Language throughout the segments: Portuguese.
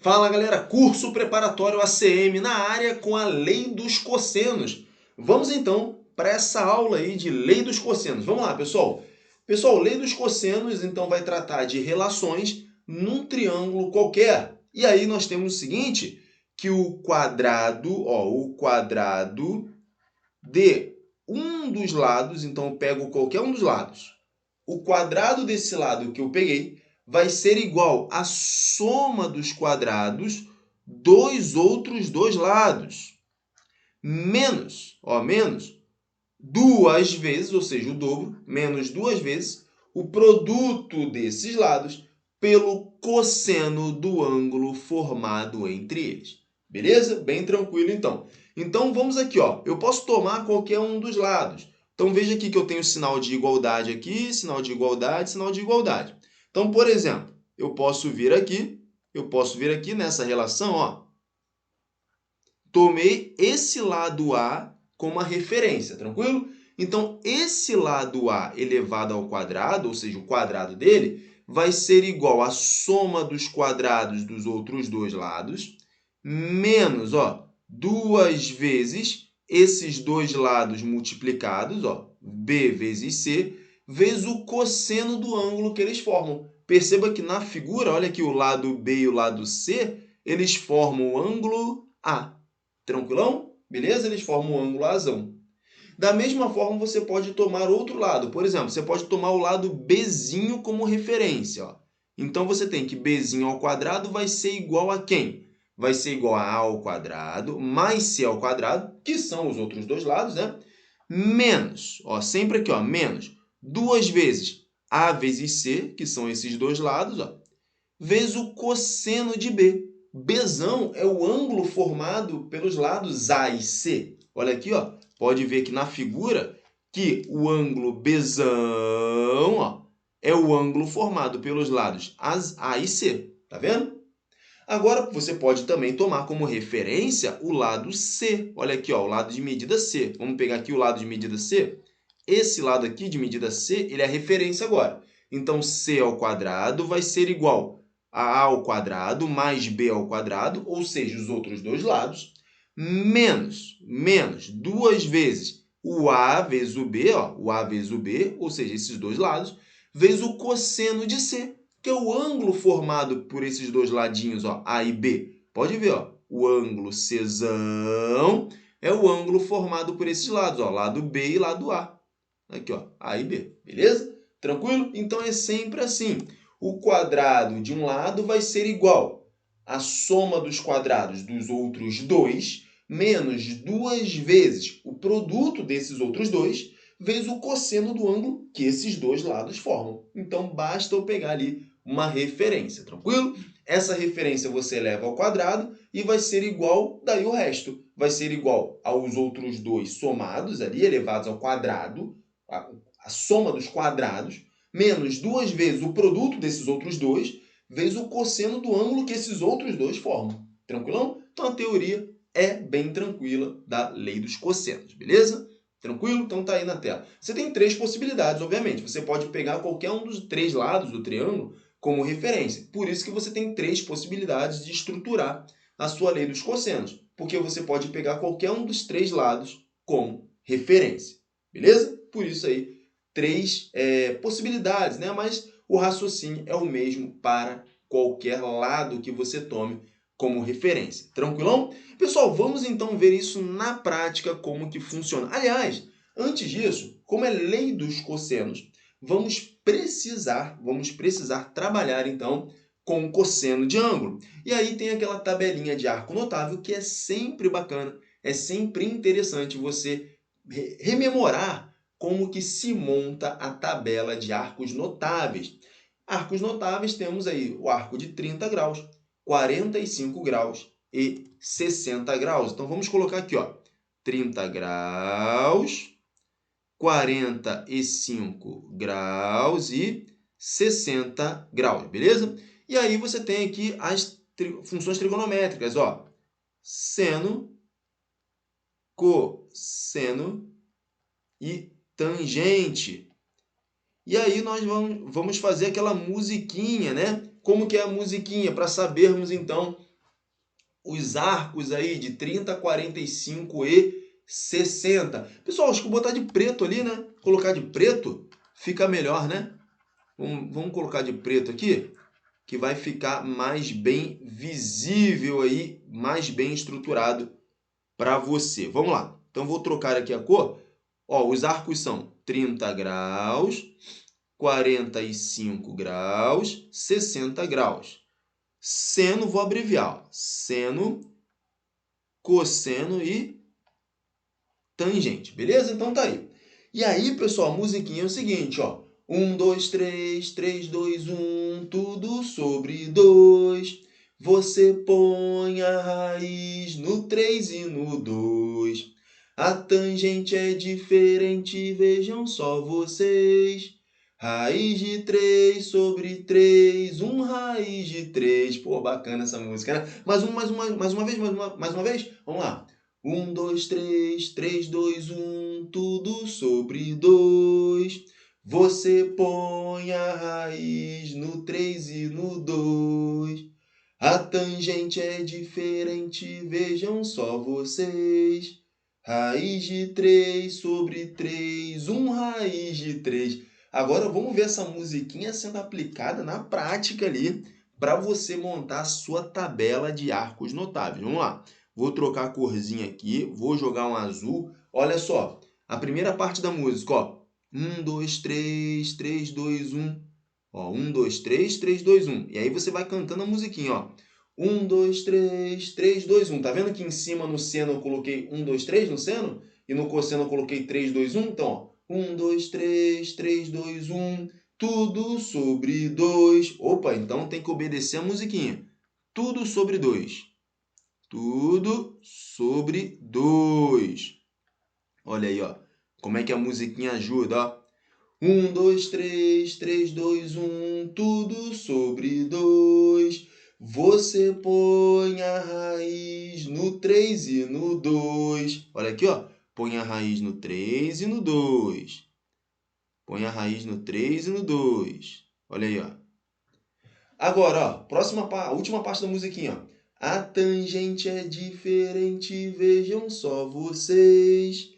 Fala galera, curso preparatório ACM na área com a lei dos cossenos. Vamos então para essa aula aí de lei dos cossenos. Vamos lá, pessoal. Pessoal, lei dos cossenos então vai tratar de relações num triângulo qualquer. E aí nós temos o seguinte, que o quadrado de um dos lados, então eu pego qualquer um dos lados. O quadrado desse lado que eu peguei vai ser igual à soma dos quadrados dos outros dois lados. Menos duas vezes, ou seja, o dobro, menos duas vezes, o produto desses lados pelo cosseno do ângulo formado entre eles. Beleza? Bem tranquilo, então. Então, vamos aqui, ó. Eu posso tomar qualquer um dos lados. Então, veja aqui que eu tenho sinal de igualdade aqui, sinal de igualdade, sinal de igualdade. Então, por exemplo, eu posso vir aqui nessa relação, ó. Tomei esse lado A como a referência, tranquilo? Então, esse lado A elevado ao quadrado, ou seja, o quadrado dele, vai ser igual à soma dos quadrados dos outros dois lados, menos, ó, duas vezes esses dois lados multiplicados, ó, B vezes C, vezes o cosseno do ângulo que eles formam. Perceba que na figura, olha aqui o lado B e o lado C, eles formam o ângulo A. Tranquilão? Beleza? Eles formam um ângulo azão. Da mesma forma, você pode tomar outro lado. Por exemplo, você pode tomar o lado Bzinho como referência. Ó. Então, você tem que Bzinho ao quadrado vai ser igual a quem? Vai ser igual a A ao quadrado mais C ao quadrado, que são os outros dois lados, né? Menos, ó, sempre aqui, ó, menos duas vezes A vezes C, que são esses dois lados, ó, vezes o cosseno de B. Bzão é o ângulo formado pelos lados A e C. Olha aqui, ó, pode ver que na figura que o ângulo Bzão, ó, é o ângulo formado pelos lados A e C. Tá vendo? Agora, você pode também tomar como referência o lado C. Olha aqui, ó, o lado de medida C. Vamos pegar aqui o lado de medida C. Esse lado aqui de medida C, ele é a referência agora. Então, C ao quadrado vai ser igual a A ao quadrado mais B ao quadrado, ou seja, os outros dois lados, menos duas vezes o A vezes o B, ó, o A vezes o B, ou seja, esses dois lados, vezes o cosseno de C, que é o ângulo formado por esses dois ladinhos, ó, A e B. Pode ver, ó, o ângulo Czão é o ângulo formado por esses lados, ó, lado B e lado A. Aqui, ó, A e B, beleza? Tranquilo? Então, é sempre assim. O quadrado de um lado vai ser igual à soma dos quadrados dos outros dois, menos duas vezes o produto desses outros dois, vezes o cosseno do ângulo que esses dois lados formam. Então, basta eu pegar ali uma referência, tranquilo? Essa referência você eleva ao quadrado e vai ser igual, daí o resto. Vai ser igual aos outros dois somados ali, elevados ao quadrado, a soma dos quadrados, menos duas vezes o produto desses outros dois, vezes o cosseno do ângulo que esses outros dois formam. Tranquilão? Então, a teoria é bem tranquila da lei dos cossenos, beleza? Tranquilo? Então, tá aí na tela. Você tem três possibilidades, obviamente. Você pode pegar qualquer um dos três lados do triângulo como referência. Por isso que você tem três possibilidades de estruturar a sua lei dos cossenos, porque você pode pegar qualquer um dos três lados como referência. Beleza? Por isso aí, três possibilidades, né? Mas o raciocínio é o mesmo para qualquer lado que você tome como referência. Tranquilão? Pessoal, vamos então ver isso na prática, como que funciona. Aliás, antes disso, como é lei dos cossenos, vamos precisar trabalhar então com o cosseno de ângulo. E aí tem aquela tabelinha de arco notável que é sempre bacana, é sempre interessante você rememorar como que se monta a tabela de arcos notáveis. Arcos notáveis temos aí o arco de 30 graus, 45 graus e 60 graus. Então, vamos colocar aqui, ó, 30 graus, 45 graus e 60 graus, beleza? E aí você tem aqui as funções trigonométricas, ó, seno, cosseno e tangente. E aí nós vamos fazer aquela musiquinha, né? Como que é a musiquinha? Para sabermos, então, os arcos aí de 30, 45 e 60. Pessoal, acho que vou botar de preto ali, né? Colocar de preto fica melhor, né? Vamos colocar de preto aqui, que vai ficar mais bem visível aí, mais bem estruturado para você. Vamos lá. Então, vou trocar aqui a cor. Ó, os arcos são 30 graus, 45 graus, 60 graus. Seno, vou abreviar. Seno, cosseno e tangente. Beleza? Então tá aí. E aí, pessoal, a musiquinha é o seguinte, ó. 1, 2, 3, 3, 2, 1, tudo sobre 2. Você põe a raiz no 3 e no 2. A tangente é diferente, vejam só vocês. Raiz de 3 sobre 3, raiz de 3. Pô, bacana essa música, né? Mais uma vez, mais uma vez. Vamos lá. 1, 2, 3, 3, 2, 1, tudo sobre 2. Você põe a raiz no 3 e no 2. A tangente é diferente, vejam só vocês. Raiz de 3 sobre 3, raiz de 3. Agora vamos ver essa musiquinha sendo aplicada na prática ali para você montar a sua tabela de arcos notáveis. Vamos lá. Vou trocar a corzinha aqui, vou jogar um azul. Olha só, a primeira parte da música, ó. 1, 2, 3, 3, 2, 1. Ó, 1, 2, 3, 3, 2, 1. E aí você vai cantando a musiquinha, ó. 1, 2, 3, 3, 2, 1. Tá vendo que em cima no seno eu coloquei 1, 2, 3 no seno? E no cosseno eu coloquei 3, 2, 1? Então, ó. 1, 2, 3, 3, 2, 1. Tudo sobre 2. Opa, então tem que obedecer a musiquinha. Tudo sobre 2. Tudo sobre 2. Olha aí, ó. Como é que a musiquinha ajuda, ó. 1, 2, 3, 3, 2, 1, tudo sobre 2. Você põe a raiz no 3 e no 2. Olha aqui, ó. Põe a raiz no 3 e no 2. Põe a raiz no 3 e no 2. Olha aí, ó. Agora, ó, a última parte da musiquinha, ó. A tangente é diferente, vejam só vocês.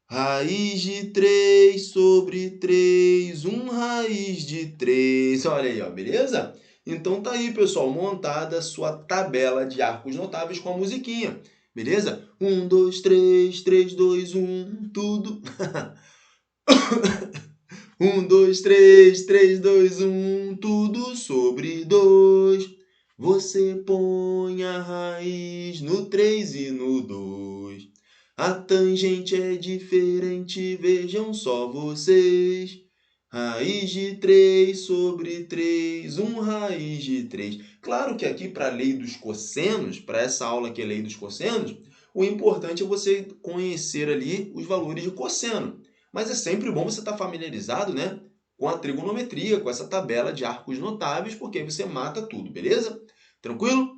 Raiz de 3 sobre 3, raiz de 3. Olha aí, ó, beleza? Então tá aí, pessoal, montada a sua tabela de arcos notáveis com a musiquinha, beleza? 1, 2, 3, 3, 2, 1, tudo. 1, 2, 3, 3, 2, 1, tudo sobre 2. Você põe a raiz no 3 e no 2. A tangente é diferente, vejam só vocês. Raiz de 3 sobre 3, raiz de 3. Claro que aqui para a lei dos cossenos, para essa aula que é lei dos cossenos, o importante é você conhecer ali os valores de cosseno. Mas é sempre bom você estar familiarizado, né, com a trigonometria, com essa tabela de arcos notáveis, porque aí você mata tudo, beleza? Tranquilo?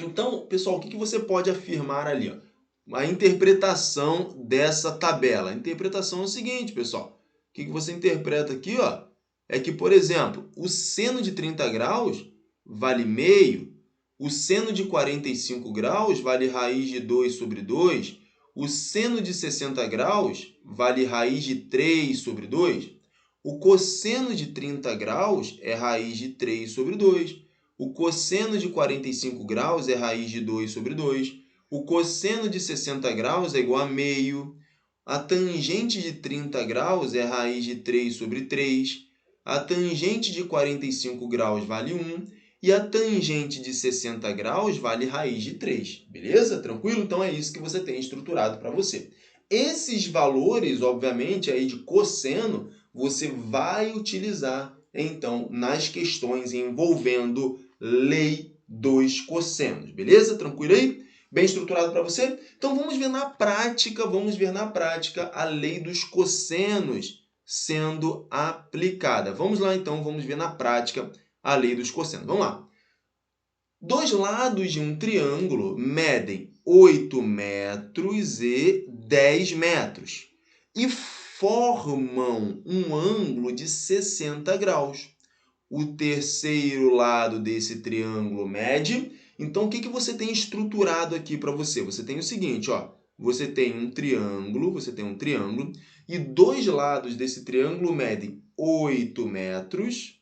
Então, pessoal, o que você pode afirmar ali, ó? A interpretação dessa tabela. A interpretação é o seguinte, pessoal. O que você interpreta aqui, ó, é que, por exemplo, o seno de 30 graus vale meio, o seno de 45 graus vale raiz de 2 sobre 2, o seno de 60 graus vale raiz de 3 sobre 2, o cosseno de 30 graus é raiz de 3 sobre 2, o cosseno de 45 graus é raiz de 2 sobre 2, o cosseno de 60 graus é igual a meio, a tangente de 30 graus é raiz de 3 sobre 3, a tangente de 45 graus vale 1 e a tangente de 60 graus vale raiz de 3. Beleza? Tranquilo? Então é isso que você tem estruturado para você. Esses valores, obviamente, aí de cosseno, você vai utilizar, então, nas questões envolvendo lei dos cossenos. Beleza? Tranquilo aí? Bem estruturado para você? Então vamos ver na prática a lei dos cossenos sendo aplicada. Vamos lá então, vamos ver na prática a lei dos cossenos. Vamos lá. Dois lados de um triângulo medem 8 metros e 10 metros e formam um ângulo de 60 graus. O terceiro lado desse triângulo mede Então, o que você tem estruturado aqui para você? Você tem o seguinte, ó, você tem um triângulo, e dois lados desse triângulo medem 8 metros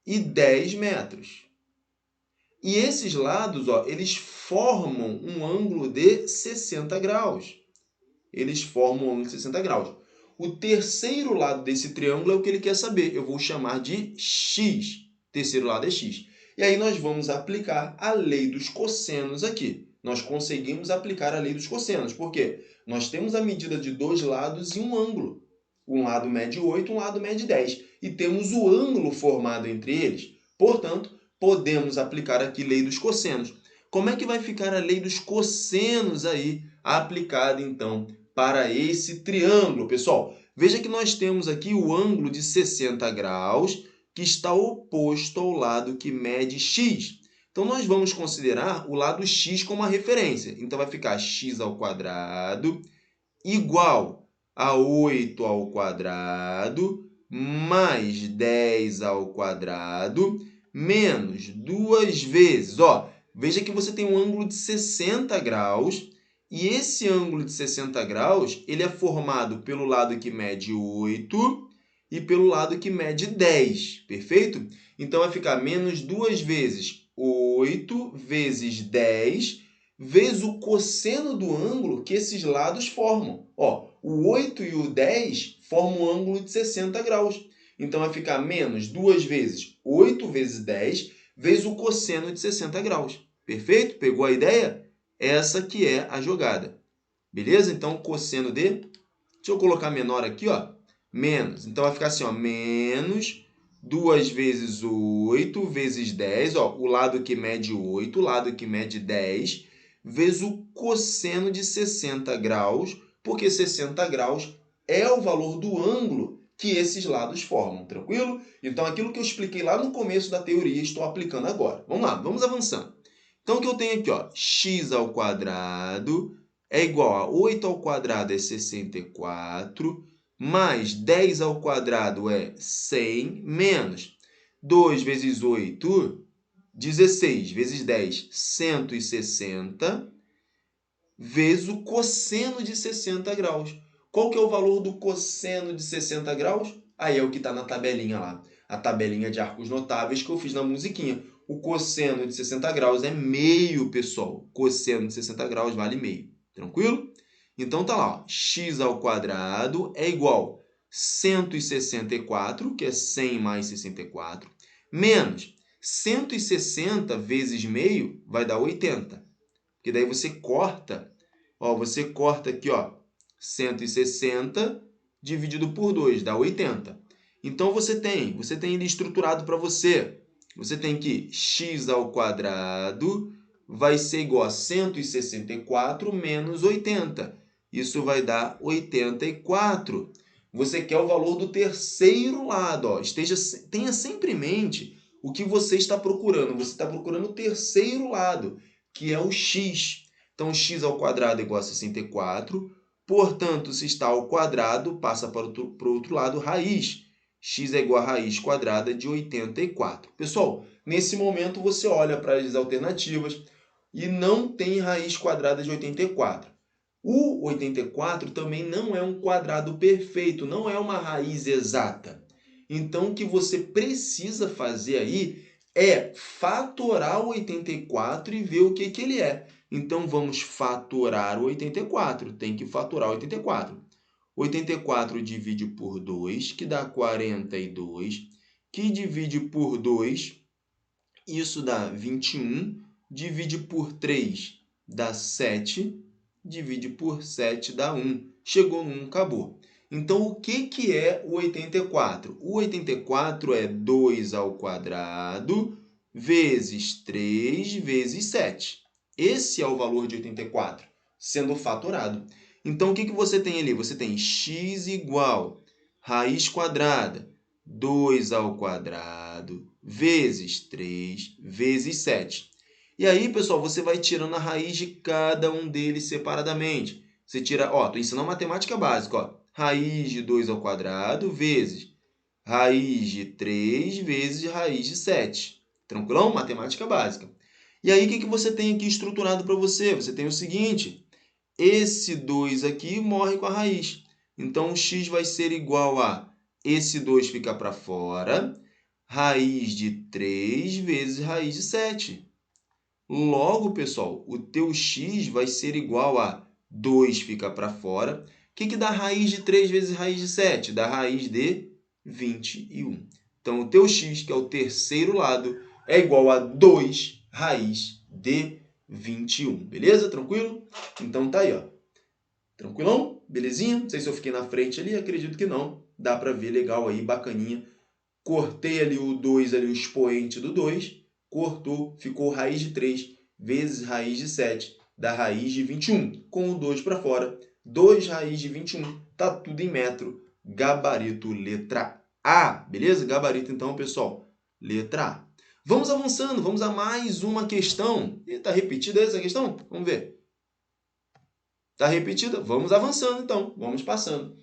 e 10 metros. E esses lados, ó, eles formam um ângulo de 60 graus. O terceiro lado desse triângulo é o que ele quer saber. Eu vou chamar de x. Terceiro lado é x. E aí nós vamos aplicar a lei dos cossenos aqui. Nós conseguimos aplicar a lei dos cossenos. Por quê? Nós temos a medida de dois lados e um ângulo. Um lado mede 8, um lado mede 10. E temos o ângulo formado entre eles. Portanto, podemos aplicar aqui a lei dos cossenos. Como é que vai ficar a lei dos cossenos aí aplicada, então, para esse triângulo, pessoal? Veja que nós temos aqui o ângulo de 60 graus, que está oposto ao lado que mede x. Então, nós vamos considerar o lado x como a referência. Então, vai ficar x ao quadrado igual a 8 ao quadrado mais 10 ao quadrado menos 2 vezes. Ó, veja que você tem um ângulo de 60 graus e esse ângulo de 60 graus ele é formado pelo lado que mede 8 e pelo lado que mede 10, perfeito? Então, vai ficar menos 2 vezes 8 vezes 10 vezes o cosseno do ângulo que esses lados formam. Ó, o 8 e o 10 formam um ângulo de 60 graus. Então, vai ficar menos 2 vezes 8 vezes 10 vezes o cosseno de 60 graus. Perfeito? Pegou a ideia? Essa que é a jogada. Beleza? Então, cosseno de... Deixa eu colocar menor aqui, ó. Menos. Então, vai ficar assim, ó. Menos 2 vezes 8 vezes 10. Ó, o lado que mede 8, o lado que mede 10, vezes o cosseno de 60 graus, porque 60 graus é o valor do ângulo que esses lados formam, tranquilo? Então, aquilo que eu expliquei lá no começo da teoria, estou aplicando agora. Vamos lá, vamos avançando. Então, o que eu tenho aqui, ó, x ao quadrado é igual a 8 ao quadrado é 64, mais 10 ao quadrado é 100, menos 2 vezes 8, 16, vezes 10, 160, vezes o cosseno de 60 graus. Qual que é o valor do cosseno de 60 graus? Aí é o que está na tabelinha lá. A tabelinha de arcos notáveis que eu fiz na musiquinha. O cosseno de 60 graus é meio, pessoal. Cosseno de 60 graus vale meio. Tranquilo? Então, tá lá. Ó. X ao quadrado é igual a 164, que é 100 mais 64, menos 160 vezes meio vai dar 80. Porque daí você corta, ó, você corta aqui, ó, 160 dividido por 2, dá 80. Então, você tem ele estruturado para você. Você tem que x ao quadrado vai ser igual a 164 menos 80. Isso vai dar 84. Você quer o valor do terceiro lado. Ó. Tenha sempre em mente o que você está procurando. Você está procurando o terceiro lado, que é o x. Então, x ao quadrado é igual a 64. Portanto, se está ao quadrado, passa para o outro lado, raiz. X é igual a raiz quadrada de 84. Pessoal, nesse momento você olha para as alternativas e não tem raiz quadrada de 84. O 84 também não é um quadrado perfeito, não é uma raiz exata. Então, o que você precisa fazer aí é fatorar o 84 e ver o que ele é. Então, vamos fatorar o 84. Tem que fatorar o 84. 84 divide por 2, que dá 42, que divide por 2, isso dá 21, divide por 3, dá 7, divide por 7, dá 1. Chegou no 1, acabou. Então, o que é o 84? O 84 é 2 ao quadrado vezes 3 vezes 7. Esse é o valor de 84, sendo fatorado. Então, o que você tem ali? Você tem x igual raiz quadrada, 2 ao quadrado, vezes 3, vezes 7. E aí, pessoal, você vai tirando a raiz de cada um deles separadamente. Você tira, ó, estou ensinando matemática básica, ó. Raiz de 2 ao quadrado, vezes raiz de 3, vezes raiz de 7. Tranquilão? Matemática básica. E aí, o que você tem aqui estruturado para você? Você tem o seguinte, esse 2 aqui morre com a raiz. Então, o x vai ser igual a esse 2 fica para fora, raiz de 3 vezes raiz de 7. Logo, pessoal, o teu x vai ser igual a 2 fica para fora. O que dá raiz de 3 vezes raiz de 7? Dá raiz de 21. Então, o teu x, que é o terceiro lado, é igual a 2 raiz de 21. Beleza? Tranquilo? Então, tá aí, ó. Tranquilão? Belezinha? Não sei se eu fiquei na frente ali, acredito que não. Dá para ver legal aí, bacaninha. Cortei ali o 2, ali, o expoente do 2. Cortou, ficou raiz de 3 vezes raiz de 7, dá raiz de 21. Com o 2 para fora, 2 raiz de 21, tá tudo em metro. Gabarito letra A, beleza? Gabarito então, pessoal, letra A. Vamos avançando, vamos a mais uma questão. Está repetida essa questão? Vamos ver. Está repetida? Vamos avançando então, vamos passando.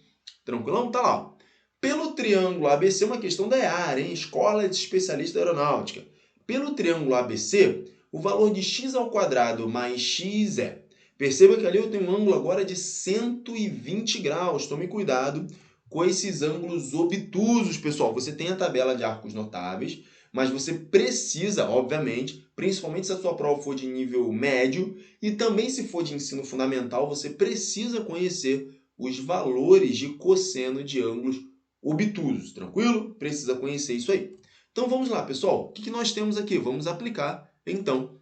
Tranquilão? Tá lá. Pelo triângulo ABC, uma questão da EAR, hein? Escola de Especialista Aeronáutica. Pelo triângulo ABC, o valor de x ao quadrado mais x é... Perceba que ali eu tenho um ângulo agora de 120 graus. Tome cuidado com esses ângulos obtusos, pessoal. Você tem a tabela de arcos notáveis, mas você precisa, obviamente, principalmente se a sua prova for de nível médio e também se for de ensino fundamental, você precisa conhecer os valores de cosseno de ângulos obtusos, tranquilo? Precisa conhecer isso aí. Então vamos lá, pessoal. O que nós temos aqui? Vamos aplicar, então,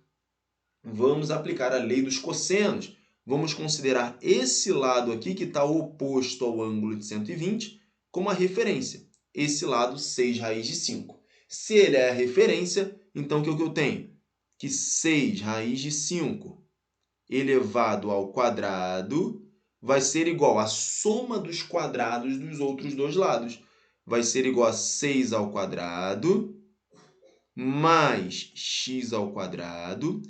vamos aplicar a lei dos cossenos. Vamos considerar esse lado aqui, que está oposto ao ângulo de 120, como a referência. Esse lado, 6 raiz de 5. Se ele é a referência, então o que eu tenho? Que 6 raiz de 5 elevado ao quadrado vai ser igual à soma dos quadrados dos outros dois lados. Vai ser igual a 6 ao quadrado mais x ao quadrado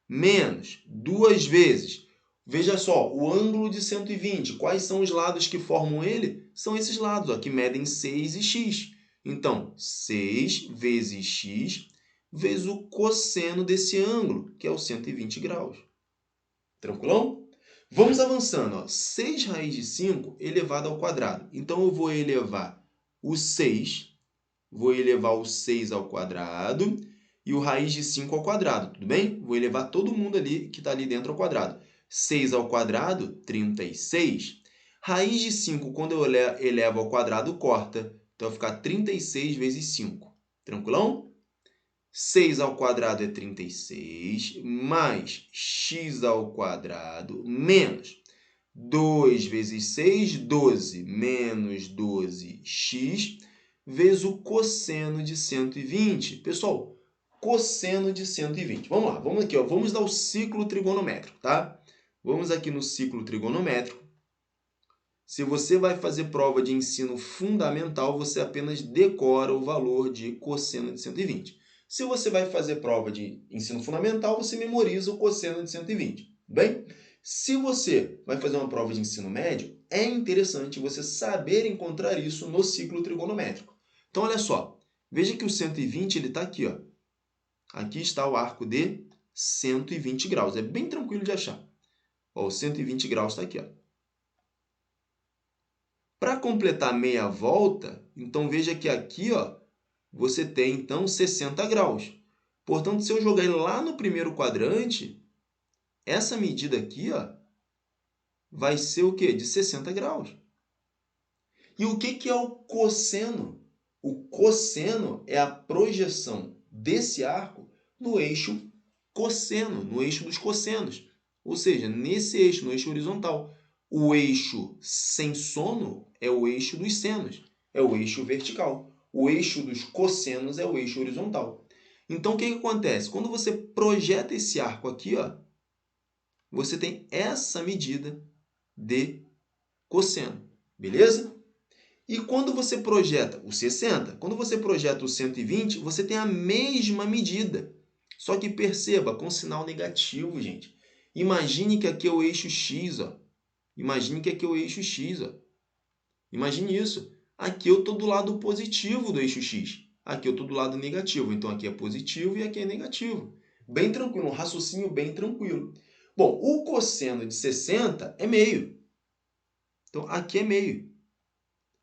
menos 2 vezes. Veja só, o ângulo de 120, quais são os lados que formam ele? São esses lados, ó, que medem 6 e x. Então, 6 vezes x vezes o cosseno desse ângulo, que é o 120 graus. Tranquilão? Vamos avançando. Ó. 6 raiz de 5 elevado ao quadrado. Então, eu vou elevar o 6, vou elevar o 6 ao quadrado e o raiz de 5 ao quadrado, tudo bem? Vou elevar todo mundo ali que está ali dentro ao quadrado. 6 ao quadrado, 36. Raiz de 5, quando eu elevo ao quadrado, corta. Então, vai ficar 36 vezes 5. Tranquilão? 6 ao quadrado é 36, mais x ao quadrado, menos 2 vezes 6, 12, menos 12x, vezes o cosseno de 120. Pessoal, cosseno de 120. Vamos lá, vamos aqui, ó, vamos dar o ciclo trigonométrico, tá? Vamos aqui no ciclo trigonométrico. Se você vai fazer prova de ensino fundamental, você apenas decora o valor de cosseno de 120. Se você vai fazer prova de ensino fundamental, você memoriza o cosseno de 120, bem? Se você vai fazer uma prova de ensino médio, é interessante você saber encontrar isso no ciclo trigonométrico. Então, olha só, veja que o 120 está aqui, ó. Aqui está o arco de 120 graus, é bem tranquilo de achar. Ó, o 120 graus está aqui, ó. Para completar meia volta, então veja que aqui, ó, você tem, então, 60 graus. Portanto, se eu jogar ele lá no primeiro quadrante, essa medida aqui, ó, vai ser o quê? De 60 graus. E o que é o cosseno? O cosseno é a projeção desse arco no eixo cosseno, no eixo dos cossenos. Ou seja, nesse eixo, no eixo horizontal. O eixo sem sono é o eixo dos senos, é o eixo vertical. O eixo dos cossenos é o eixo horizontal. Então, o que acontece? Quando você projeta esse arco aqui, ó, você tem essa medida de cosseno, beleza? E quando você projeta o 60, quando você projeta o 120, você tem a mesma medida. Só que perceba, com sinal negativo, gente. Imagine que aqui é o eixo X, ó. Imagine que aqui é o eixo X, ó. Imagine isso. Aqui eu estou do lado positivo do eixo X. Aqui eu estou do lado negativo. Então, aqui é positivo e aqui é negativo. Bem tranquilo, um raciocínio bem tranquilo. Bom, o cosseno de 60 é meio. Então, aqui é meio.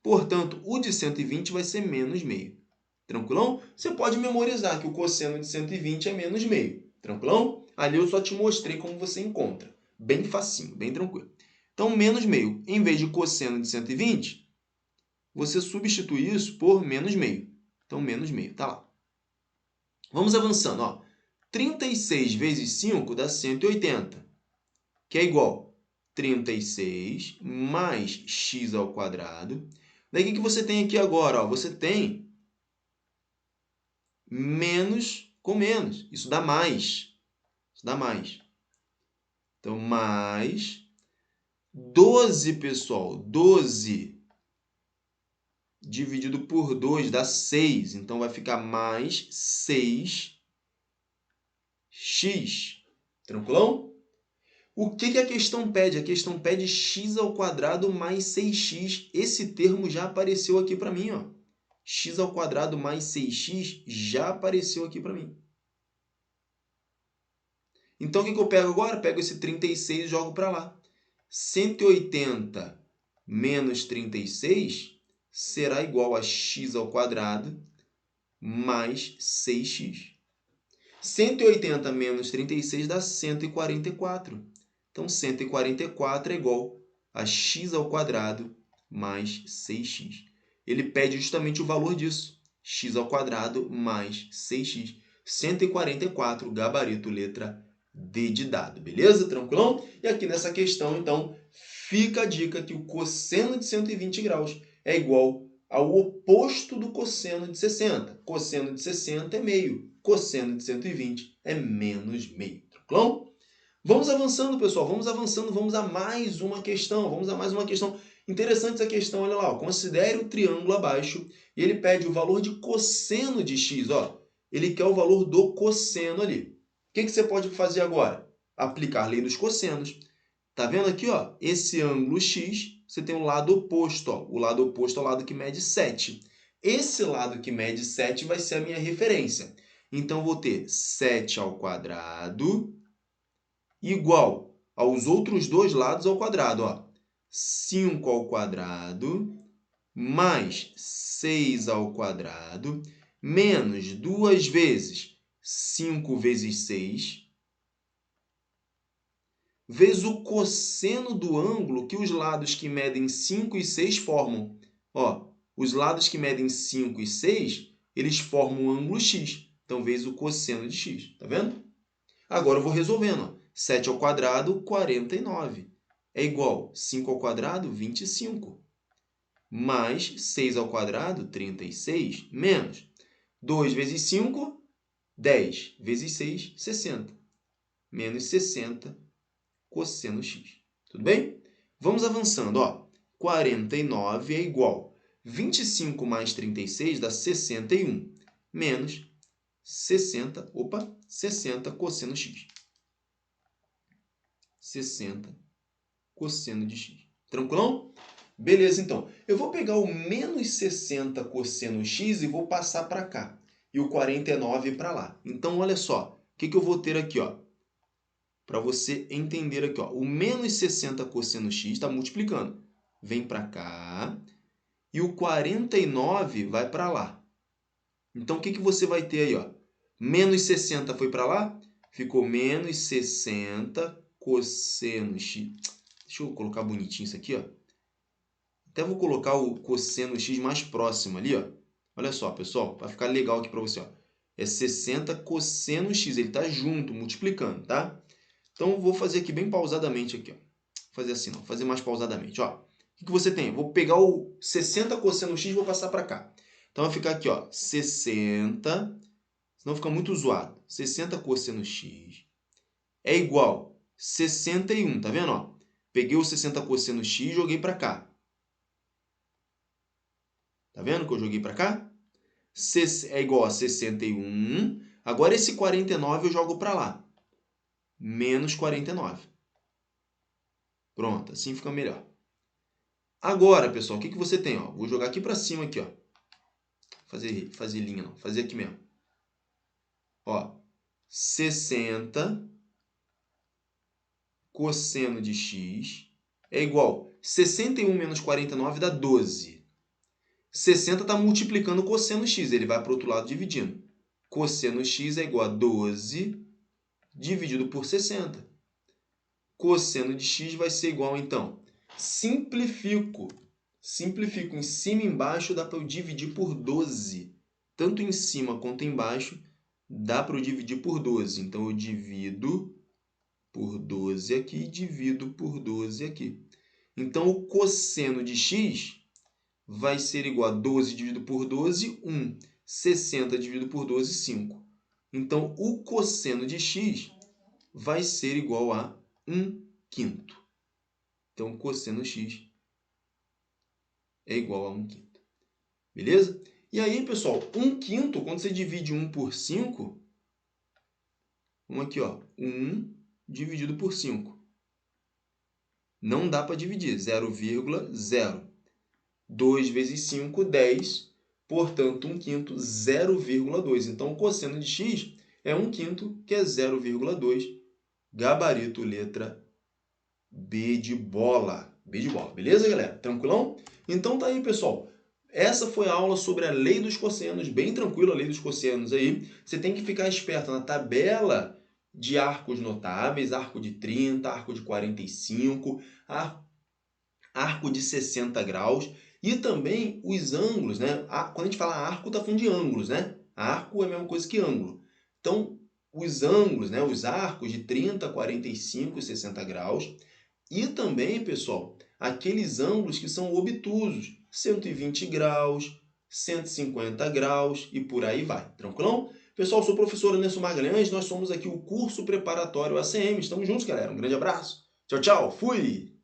Portanto, o de 120 vai ser menos meio. Tranquilão? Você pode memorizar que o cosseno de 120 é menos meio. Tranquilão? Ali eu só te mostrei como você encontra. Bem facinho, bem tranquilo. Então, menos meio. Em vez de cosseno de 120, você substitui isso por menos meio. Então, menos meio. Tá lá. Vamos avançando. Ó. 36 vezes 5 dá 180, que é igual a 36 mais x ao quadrado. Daí, o que você tem aqui agora? Ó, você tem menos com menos. Isso dá mais. Isso dá mais. Então, mais 12, pessoal. 12 dividido por 2 dá 6. Então, vai ficar mais 6x. Tranquilão? O que a questão pede? A questão pede x ao quadrado mais 6x. Esse termo já apareceu aqui para mim, ó. X ao quadrado mais 6x já apareceu aqui para mim. Então, o que eu pego agora? Pego esse 36 e jogo para lá. 180 menos 36 será igual a x ao quadrado mais 6x. 180 menos 36 dá 144. Então, 144 é igual a x ao quadrado mais 6x. Ele pede justamente o valor disso. X ao quadrado mais 6x. 144, gabarito, letra D de dado. Beleza? Tranquilão? E aqui nessa questão, então, fica a dica que o cosseno de 120 graus é igual ao oposto do cosseno de 60. Cosseno de 60 é meio. Cosseno de 120 é menos meio. Tranquilão? Vamos avançando, pessoal. Vamos avançando. Vamos a mais uma questão. Interessante essa questão. Olha lá. Ó. Considere o triângulo abaixo e ele pede o valor de cosseno de x. Ó. Ele quer o valor do cosseno ali. O que você pode fazer agora? Aplicar a lei dos cossenos. Tá vendo aqui? Ó, esse ângulo x, você tem o lado oposto. Ó. O lado oposto é o lado que mede 7. Esse lado que mede 7 vai ser a minha referência. Então, vou ter 7 ao quadrado igual aos outros dois lados ao quadrado. Ó. 5 ao quadrado mais 6 ao quadrado menos 2 vezes 5 vezes 6 vezes o cosseno do ângulo que os lados que medem 5 e 6 formam. Ó, os lados que medem 5 e 6, eles formam o ângulo x. Então, vezes o cosseno de x. Tá vendo? Agora eu vou resolvendo. Ó. 7 ao quadrado, 49. É igual a 5 ao quadrado, 25. Mais 6 ao quadrado, 36. Menos 2 vezes 5, 10. Vezes 6, 60. Menos 60 cosseno x. Tudo bem? Vamos avançando. Ó. 49 é igual a 25 mais 36 dá 61. Menos 60 cosseno x. 60 cosseno de x. Tranquilão? Beleza, então. Eu vou pegar o menos 60 cosseno x e vou passar para cá. E o 49 para lá. Então, olha só. O que eu vou ter aqui? Para você entender aqui. Ó. O menos 60 cosseno x está multiplicando. Vem para cá. E o 49 vai para lá. Então, o que você vai ter aí? Ó? Menos 60 foi para lá. Ficou menos 60 cosseno x. Deixa eu colocar bonitinho isso aqui, ó. Até vou colocar o cosseno x mais próximo ali, ó. Olha só, pessoal, vai ficar legal aqui para você, ó. É 60 cosseno x, ele está junto, multiplicando, tá? Então, vou fazer aqui bem pausadamente aqui, ó. Vou fazer assim, não, vou fazer mais pausadamente, ó. O que você tem? Vou pegar o 60 cosseno x e vou passar para cá. Então, vai ficar aqui, ó, 60, senão fica muito zoado. 60 cosseno x é igual a 61, tá vendo, ó? Peguei o 60 cosseno x e joguei para cá. Tá vendo que eu joguei para cá? É igual a 61. Agora, esse 49 eu jogo para lá. Menos 49. Pronto, assim fica melhor. Agora, pessoal, o que você tem? Ó? Vou jogar aqui para cima, aqui, ó. Fazer linha, não. Fazer aqui mesmo. Ó, 60 cosseno de x é igual a 61 menos 49 dá 12. 60 está multiplicando cosseno x, ele vai para o outro lado dividindo. Cosseno x é igual a 12 dividido por 60. Cosseno de x vai ser igual, então, simplifico em cima e embaixo, dá para eu dividir por 12. Tanto em cima quanto embaixo, dá para eu dividir por 12. Então, eu divido por 12 aqui e divido por 12 aqui. Então, o cosseno de x vai ser igual a 12 dividido por 12, 1. 60 dividido por 12, 5. Então, o cosseno de x vai ser igual a 1/5. Então, o cosseno x é igual a 1/5. Beleza? E aí, pessoal, 1/5, quando você divide 1 por 5, vamos aqui, ó, 1 dividido por 5. Não dá para dividir, 0,0. 2 vezes 5, 10. Portanto, 1/5, 0,2. Então, o cosseno de x é 1/5, que é 0,2. Gabarito, letra B de bola. B de bola, beleza, galera? Tranquilão? Então tá aí, pessoal. Essa foi a aula sobre a lei dos cossenos, bem tranquila a lei dos cossenos aí. Você tem que ficar esperto na tabela de arcos notáveis, arco de 30, arco de 45, arco de 60 graus e também os ângulos, né? Quando a gente fala arco, tá falando de ângulos, né? Arco é a mesma coisa que ângulo. Então, os ângulos, né? Os arcos de 30, 45 e 60 graus. E também, pessoal, aqueles ângulos que são obtusos, 120 graus, 150 graus e por aí vai. Tranquilão? Pessoal, sou o professor Anderson Magalhães, nós somos aqui o curso preparatório ACM. Estamos juntos, galera. Um grande abraço. Tchau, tchau. Fui!